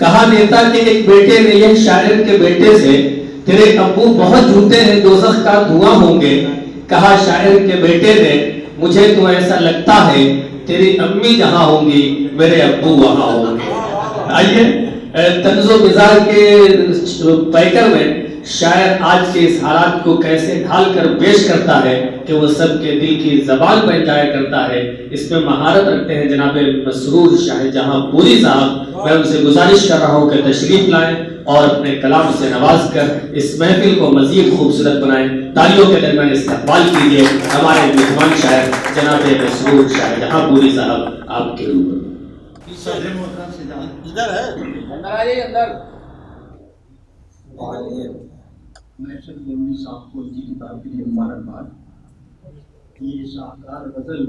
کہا نیتا کے ایک بیٹے نے ایک شاعر کے بیٹے سے تیرے ابو بہت جھوٹے ہیں دوزخ کا دھواں ہوں گے. کہا شاعر کے بیٹے نے مجھے تو ایسا لگتا ہے تیری امی جہاں ہوں گی میرے ابو وہاں ہوں گے. آئیے طنز و مزاح کے پیکر میں شاعر آج کے اس حالات کو کیسے ڈھال کر پیش کرتا ہے کہ وہ سب کے دل کی زبان بن جایا کرتا ہے. اس میں مہارت رکھتے ہیں جناب مسرور شاہ جہاں پوری صاحب. میں ان سے گزارش کر رہا ہوں کہ تشریف لائیں اور اپنے کلام سے نواز کر اس محفل کو مزید خوبصورت بنائیں. تالیوں کے درمیان استقبال کیجیے ہمارے مہمان شاعر جناب مسرور شاہ جہاں پوری صاحب آپ کے روبرو. ادھر ہے اندر آئیے اندر. محشر گولوی صاحب کو جی کتاب کے لیے مبارکباد. یہ شاہکار غزل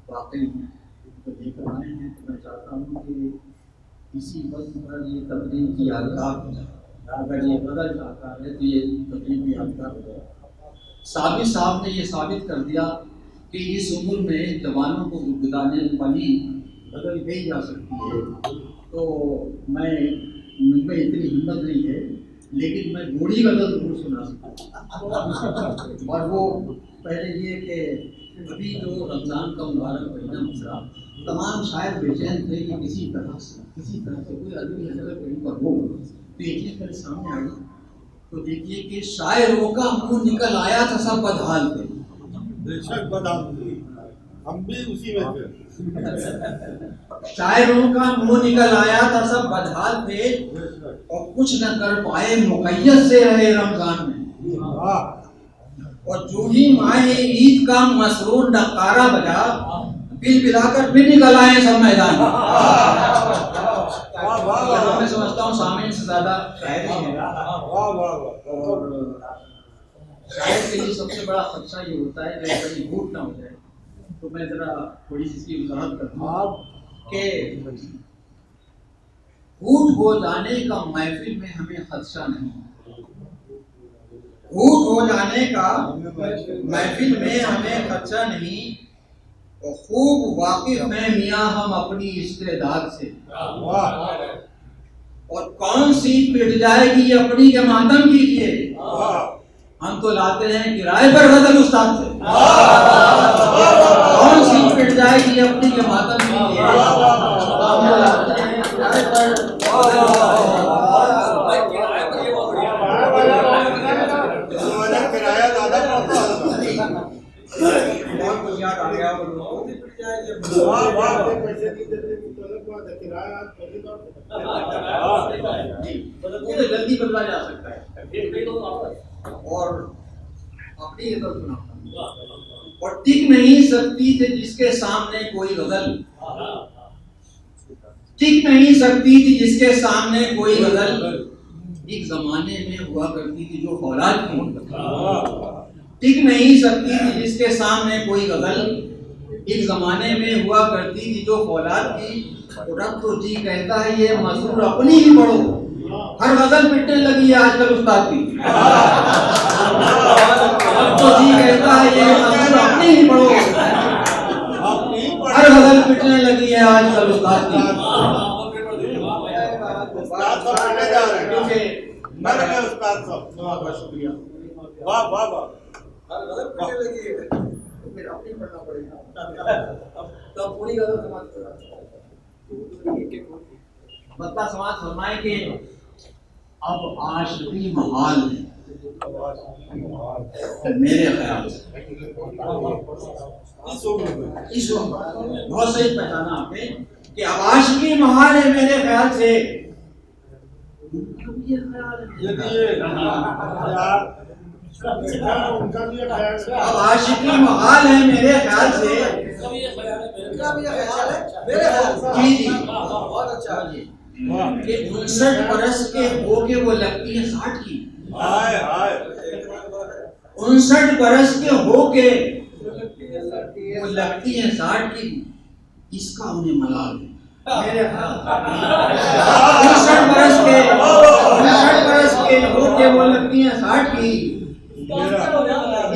واقعی کو لے کر آئے ہیں تو میں چاہتا ہوں کہ اسی وقت پر یہ تقریب کی یادگار ہو جائے. اگر یہ غزل شاہکار ہے تو یہ تقریب کی یادگار ہو جائے. ثابت صاحب نے یہ ثابت کر دیا کہ اس عمر میں جوانوں کو گدگدانے والی غزل گئی جا سکتی ہے. تو مجھ میں اتنی ہمت نہیں ہے لیکن میں بوڑھی غزل ضرور سنا سکتا. اور وہ پہلے یہ کہ ابھی جو رمضان کا مبارک مہینہ گزرا تمام شاعر بے چین تھے کہ کسی طرح سے کوئی ادبی اثر کہیں پر ہو. تو یہ چیز میرے سامنے آئی تو دیکھیے کہ شاعروں کا منہ نکل آیا تھا سب بدحال تھے. بے شک بدحال تھے ہم بھی اسی میں تھے. شاعروں کا منہ نکل آیا تھا سب بدحال تھے اور کچھ نہ کر پائے مقید سے رہے رمضان میں. اور جو ہی ماہ عید کا مسرور نقارہ بجا بل بلا کر پھر نکل آئے سب میدان میں. میں سمجھتا ہوں سامعین سے زیادہ شاعری ہے اور شاعر کے لیے سب سے بڑا خدشہ یہ ہوتا ہے کہ کہیں جھوٹ نہ ہو جائے. تو میں ذرا تھوڑی سی اس کی وضاحت کرتا ہوں کہ جھوٹ ہو جانے کا محفل میں ہمیں خدشہ نہیں. جھوٹ ہو جانے کا محفل میں ہمیں خدشہ نہیں. خوب واقف ہیں میاں ہم اپنی استعداد سے اور کون سی پٹ جائے گی اپنی کے ماتم کیجیے. ہم تو لاتے ہیں کرائے پر غزل استاد سے. کون سی پٹ جائے گی اپنی کے ماتم کیجیے. ہم تو لاتے ہیں کرائے پر جلدی بدلا جا سکتا ہے. اور اپنی اور ٹک نہیں سکتی تھی جس کے سامنے کوئی غزل. ٹک نہیں سکتی تھی جس کے سامنے کوئی غزل. ایک زمانے میں ہوا کرتی تھی جو فولاد کی. ٹک نہیں سکتی تھی جس کے سامنے کوئی غزل. ایک زمانے میں ہوا کرتی تھی جو فولاد کی. رب تو جی کہتا ہے یہ مسرور اپنی ہی پڑھو. ہر غزل پٹنے لگی ہے آج کل استاد کی. رب تو جی کہتا ہے یہ مسرور اپنی ہی پڑھو. ہر غزل پٹنے لگی ہے آج کل استاد کی. شکریہ. واہ واہ واہ. ہر غزل پٹنے لگی ہے پھر اپنی پڑھنا پڑے گا. تب پوری غزل سماعت کرا. بطلہ سماعت فرمائے کہ اب عاشقی محال ہے میرے خیال سے. اس وقت بہت صحیح پہچانا آپ نے کہ اب عاشقی محال ہے میرے خیال سے. اب عاشقی محال ہے میرے خیال سے. جی جی بہت اچھا. جی کہ 59 برس کے ہو کے وہ لگتی ہے 60 کی. 59 برس کے ہو کے وہ لگتی ہے 60 کی. اس کا انہیں ملال ہے. 59 برس کے ہو کے وہ لگتی ہیں 60 کی.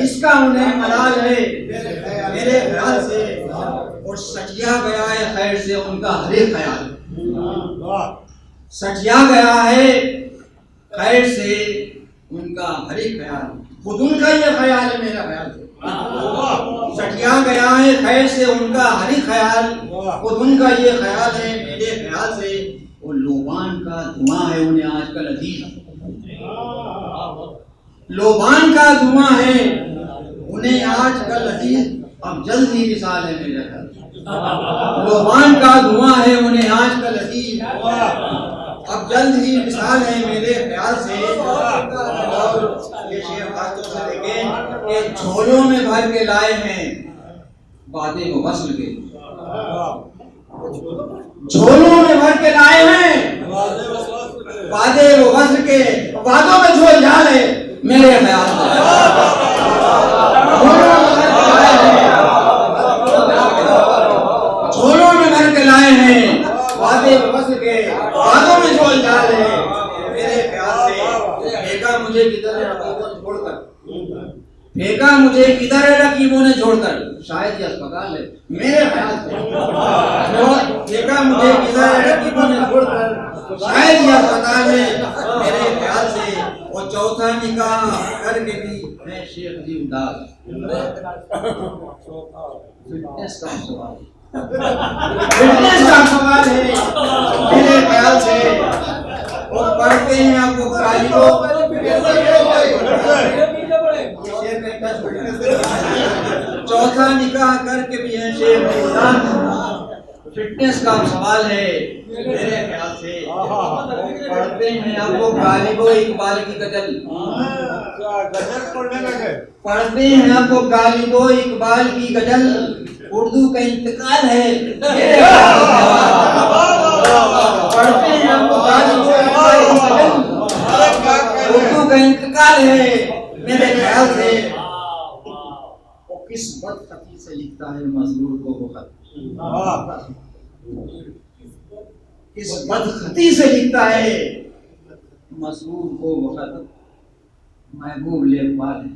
اس کا انہیں ملال ہے میرے خیال سے. اور سجیا گیا ہے خیر سے ان کا ہر ایک خیال. سٹیا گیا ہے خیر سے ان کا ہر ایک خیال، خود ان کا یہ خیال ہے میرا خیال سے، سٹیا گیا ہے خیر سے ان کا ہر ایک خیال، خود ان کا یہ خیال ہے میرے خیال سے، وہ لوبان کا دھواں ہے انہیں آج کل عزیز، لوبان کا دھواں ہے انہیں آج کل عزیز، اب جلد ہی وصال ہے میرے خیال سے، لوبان کا دھواں ہے انہیں آج کل عزیز، اب جلد ہی وصال ہے میرے خیال سے، اور یہ شعر خاص طور سے دیکھیں کہ جھولوں میں بھر کے لائے ہیں وعدے و وصل کے، جھولوں میں بھر کے لائے ہیں وعدے و وصل کے، وعدوں میں جھول جھال ہے میرے خیال سے، جھولوں میں بھر کے لائے ہیں وعدے و وصل کے، وعدوں میں جھول جھال ہے میرے خیال سے، پھینکا مجھے کدھر ہے رقیبوں نے چھوڑ کر، پھینکا مجھے کدھر ہے رقیبوں نے چھوڑ کر، شاید یہ اسپتال ہے میرے خیال سے، پھینکا مجھے کدھر ہے رقیبوں نے چھوڑ کر، شاید یہ اسپتال ہے میرے خیال سے، اور چوتھا نکاح کر کے بھی میں شیخ جی اداس، فٹنس کا سوال، فٹنس کا سوال ہے میرے خیال سے، اور پڑھتے ہیں آپ کو چوتھا نکاح کر کے بھی ہیں شیخ جی اداس، فٹنس کا سوال ہے میرے خیال سے، پڑھتے ہیں آپ کو غالب و اقبال کی غزل، پڑھتے ہیں آپ کو غالب و اقبال کی غزل، اردو کا انتقال ہے میرے خیال سے، پڑھتے ہیں آپ کو غالب و اقبال کی غزل، اردو کا انتقال ہے میرے خیال سے، وہ کس بدخطی سے لکھتا ہے مزدور کو وہ خط، کس بدخطی سے لکھتا ہے مسرور کو وہ خط، محبوب لیکبال ہے